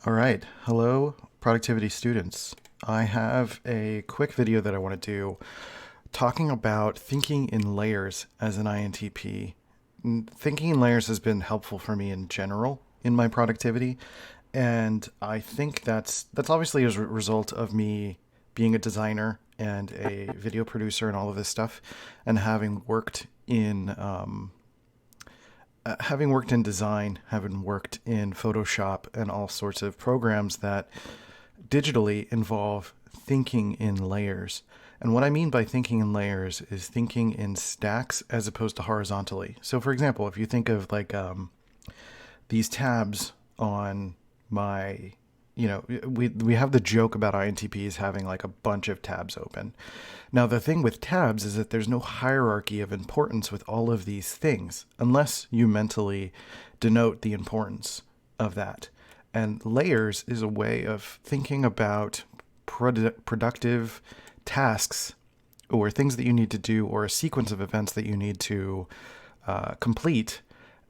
All right. Hello, productivity students. I have a quick video that I want to do talking about thinking in layers as an INTP. Thinking in layers has been helpful for me in general in my productivity, and I think that's obviously as a result of me being a designer and a video producer and all of this stuff, and having worked in design, having worked in Photoshop and all sorts of programs that digitally involve thinking in layers. And what I mean by thinking in layers is thinking in stacks as opposed to horizontally. So, for example, if you think of these tabs on my, we have the joke about INTPs having like a bunch of tabs open. Now, the thing with tabs is that there's no hierarchy of importance with all of these things unless you mentally denote the importance of that. And layers is a way of thinking about productive tasks or things that you need to do or a sequence of events that you need to complete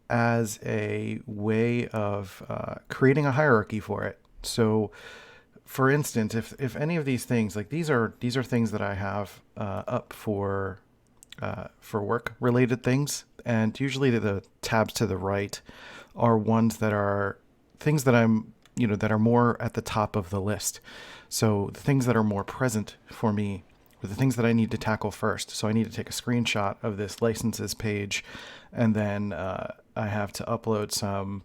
as a way of creating a hierarchy for it. So, for instance, if any of these things, like these are things that I have up for work related things, and usually the tabs to the right are ones that are things that that are more at the top of the list. So the things that are more present for me are the things that I need to tackle first. So I need to take a screenshot of this licenses page, and then I have to upload some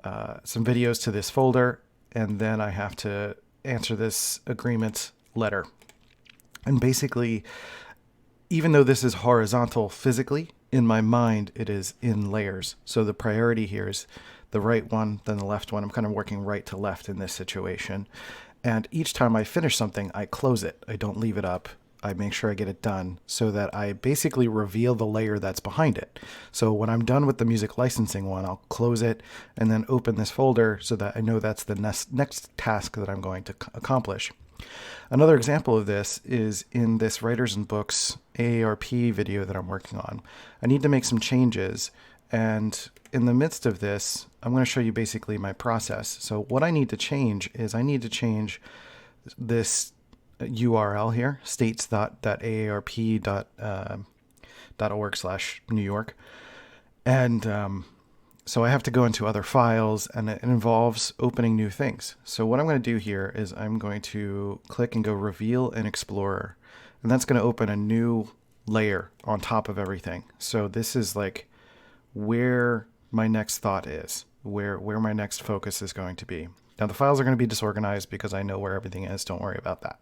videos to this folder, and then I have to answer this agreement letter. And basically, even though this is horizontal physically, in my mind, it is in layers. So the priority here is the right one, then the left one. I'm kind of working right to left in this situation. And each time I finish something, I close it. I don't leave it up. I make sure I get it done so that I basically reveal the layer that's behind it. So when I'm done with the music licensing one, I'll close it and then open this folder so that I know that's the next task that I'm going to accomplish. Another example of this is in this Writers and Books AARP video that I'm working on. I need to make some changes, and in the midst of this, I'm going to show you basically my process. So what I need to change is I need to change this URL here, states.aarp.org/New York. And so I have to go into other files, and it involves opening new things. So what I'm going to do here is I'm going to click and go Reveal in Explorer. And that's going to open a new layer on top of everything. So this is like where my next thought is, where my next focus is going to be. Now the files are going to be disorganized because I know where everything is. Don't worry about that.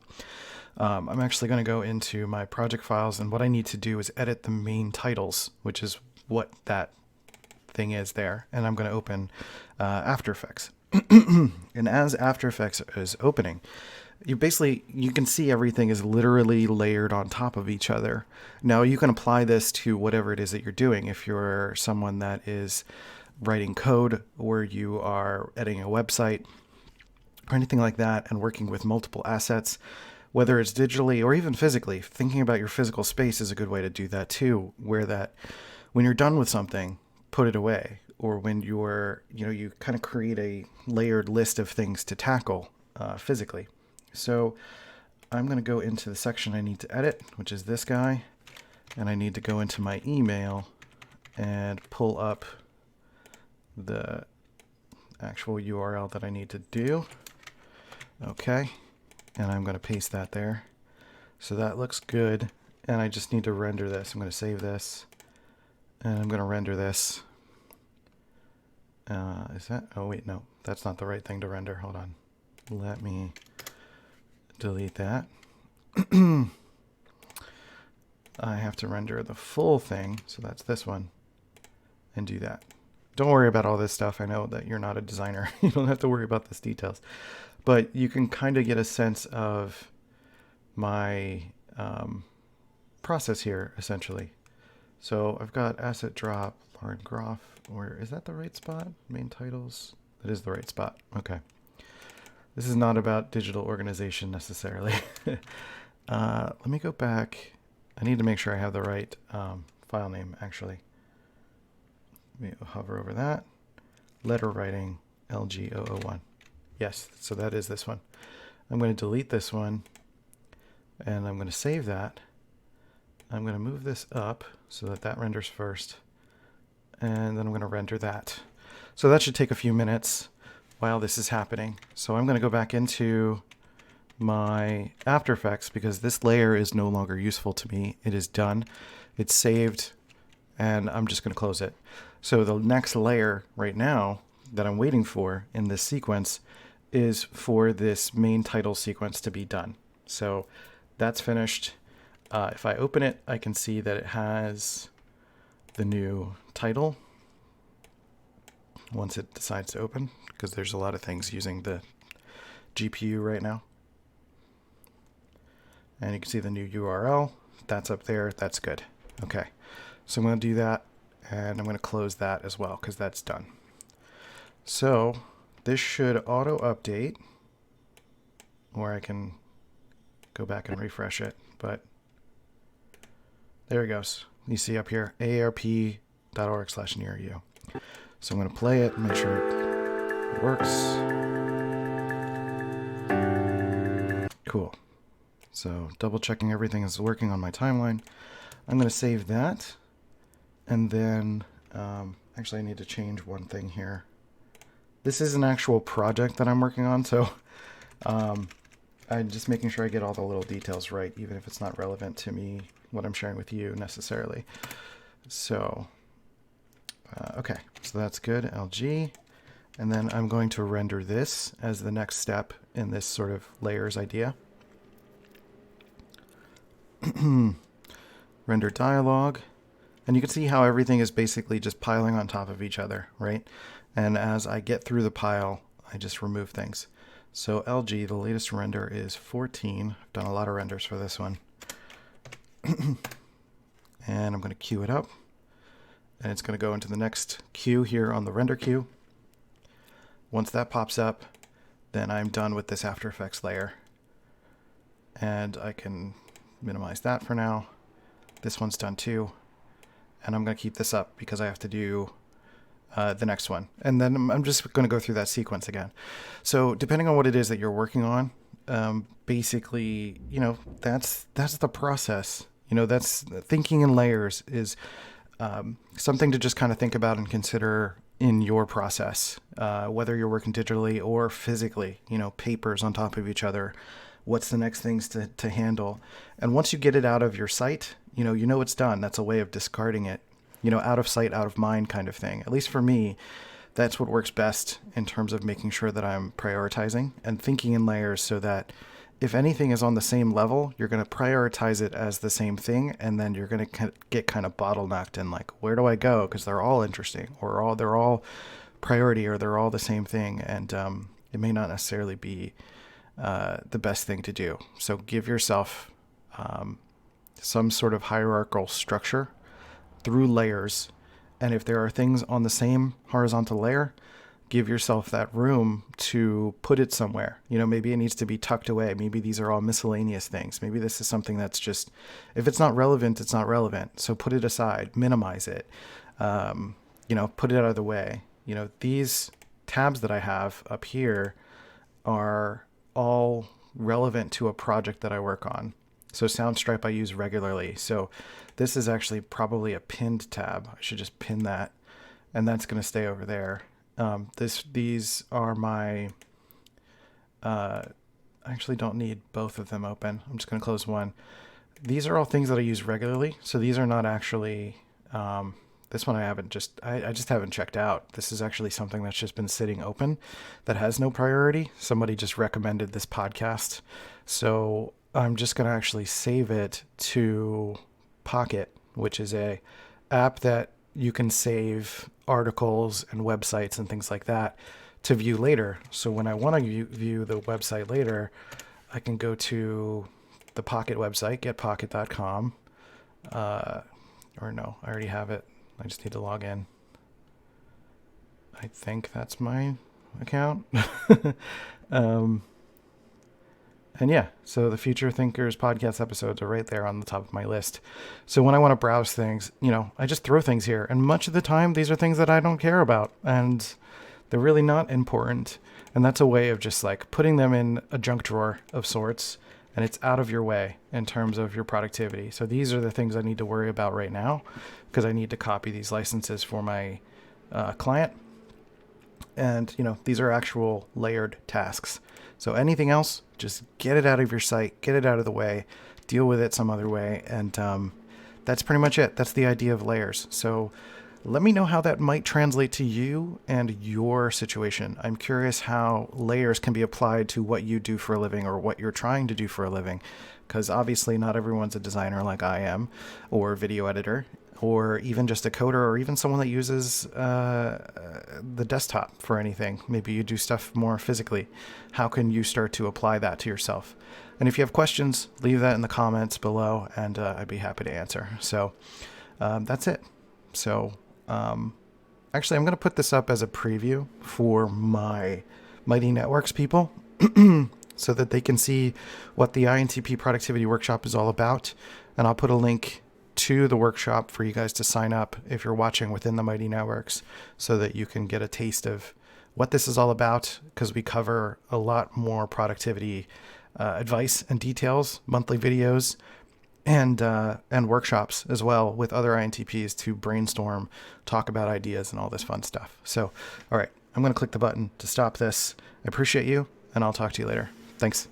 I'm actually going to go into my project files, and what I need to do is edit the main titles, which is what that thing is there. And I'm going to open After Effects. And as After Effects is opening, you can see everything is literally layered on top of each other. Now you can apply this to whatever it is that you're doing. If you're someone that is writing code, or you are editing a website or anything like that and working with multiple assets, whether it's digitally or even physically, thinking about your physical space is a good way to do that too, where that when you're done with something, put it away, or when you kind of create a layered list of things to tackle physically. So I'm going to go into the section I need to edit, which is this guy, and I need to go into my email and pull up the actual URL that I need to do. Okay, and I'm going to paste that there. So that looks good, and I just need to render this. I'm going to save this, and I'm going to render this. Is that? Oh, wait, no. That's not the right thing to render. Hold on. Let me delete that. I have to render the full thing, so that's this one, and do that. Don't worry about all this stuff. I know that you're not a designer. You don't have to worry about these details. But you can kind of get a sense of my process here, essentially. So I've got asset drop, Lauren Groff, or is that the right spot? Main titles? That is the right spot. Okay. This is not about digital organization necessarily. Let me go back. I need to make sure I have the right file name, actually. Let me hover over that. Letter writing, LG001. Yes, so that is this one. I'm going to delete this one, and I'm going to save that. I'm going to move this up so that that renders first, and then I'm going to render that. So that should take a few minutes while this is happening. So I'm going to go back into my After Effects because this layer is no longer useful to me. It is done. It's saved, and I'm just going to close it. So the next layer right now that I'm waiting for in this sequence is for this main title sequence to be done. So that's finished. If I open it, I can see that it has the new title once it decides to open, because there's a lot of things using the GPU right now. And you can see the new URL. That's up there. That's good. Okay. So I'm going to do that, and I'm going to close that as well because that's done. So this should auto update, or I can go back and refresh it, but there it goes. You see up here, aarp.org/nearyou. So I'm going to play it and make sure it works. Cool. So double checking everything is working on my timeline. I'm going to save that. And then, actually I need to change one thing here. This is an actual project that I'm working on, so I'm just making sure I get all the little details right, even if it's not relevant to me, what I'm sharing with you necessarily. So, okay, so that's good, LG. And then I'm going to render this as the next step in this sort of layers idea. Render dialog. And you can see how everything is basically just piling on top of each other, right? And as I get through the pile, I just remove things. So LG, the latest render is 14. I've done a lot of renders for this one. And I'm going to queue it up. And it's going to go into the next queue here on the render queue. Once that pops up, then I'm done with this After Effects layer. And I can minimize that for now. This one's done too. And I'm going to keep this up because I have to do the next one. And then I'm just going to go through that sequence again. So depending on what it is that you're working on, basically, you know, that's the process. You know, that's thinking in layers is something to just kind of think about and consider in your process, whether you're working digitally or physically, you know, papers on top of each other. What's the next things to handle? And once you get it out of your sight, you know it's done. That's a way of discarding it, you know, out of sight, out of mind kind of thing. At least for me, that's what works best in terms of making sure that I'm prioritizing and thinking in layers so that if anything is on the same level, you're going to prioritize it as the same thing. And then you're going to get kind of bottlenecked in like, where do I go? Because they're all interesting or they're all priority or they're all the same thing. And it may not necessarily be the best thing to do. So give yourself some sort of hierarchical structure through layers. And if there are things on the same horizontal layer, give yourself that room to put it somewhere. You know, maybe it needs to be tucked away. Maybe these are all miscellaneous things. Maybe this is something that's just, if it's not relevant, it's not relevant. So put it aside, minimize it, you know, put it out of the way. You know, these tabs that I have up here are all relevant to a project that I work on. So Soundstripe I use regularly. So this is actually probably a pinned tab. I should just pin that, and that's going to stay over there. These are my, I actually don't need both of them open. I'm just going to close one. These are all things that I use regularly. So these are not actually, this one I just haven't checked out. This is actually something that's just been sitting open that has no priority. Somebody just recommended this podcast. So I'm just going to actually save it to Pocket, which is a app that you can save articles and websites and things like that to view later. So when I want to view the website later, I can go to the Pocket website, getpocket.com. Or no, I already have it. I just need to log in. I think that's my account. And yeah, so the Future Thinkers podcast episodes are right there on the top of my list. So when I want to browse things, you know, I just throw things here. And much of the time, these are things that I don't care about. And They're really not important. And that's a way of just like putting them in a junk drawer of sorts, and it's out of your way in terms of your productivity. So these are the things I need to worry about right now because I need to copy these licenses for my client. And, these are actual layered tasks. So anything else, just get it out of your sight, get it out of the way, deal with it some other way. And that's pretty much it. That's the idea of layers. So let me know how that might translate to you and your situation. I'm curious how layers can be applied to what you do for a living or what you're trying to do for a living. Because obviously not everyone's a designer like I am, or video editor, or even just a coder, or even someone that uses the desktop for anything. Maybe you do stuff more physically. How can you start to apply that to yourself? And if you have questions, leave that in the comments below, and I'd be happy to answer. So that's it. So actually, I'm going to put this up as a preview for my Mighty Networks people so that they can see what the INTP Productivity Workshop is all about. And I'll put a link to the workshop for you guys to sign up if you're watching within the Mighty Networks so that you can get a taste of what this is all about, because we cover a lot more productivity advice and details, monthly videos, and workshops as well with other INTPs to brainstorm, talk about ideas and all this fun stuff. So, all right, I'm going to click the button to stop this. I appreciate you, and I'll talk to you later. Thanks.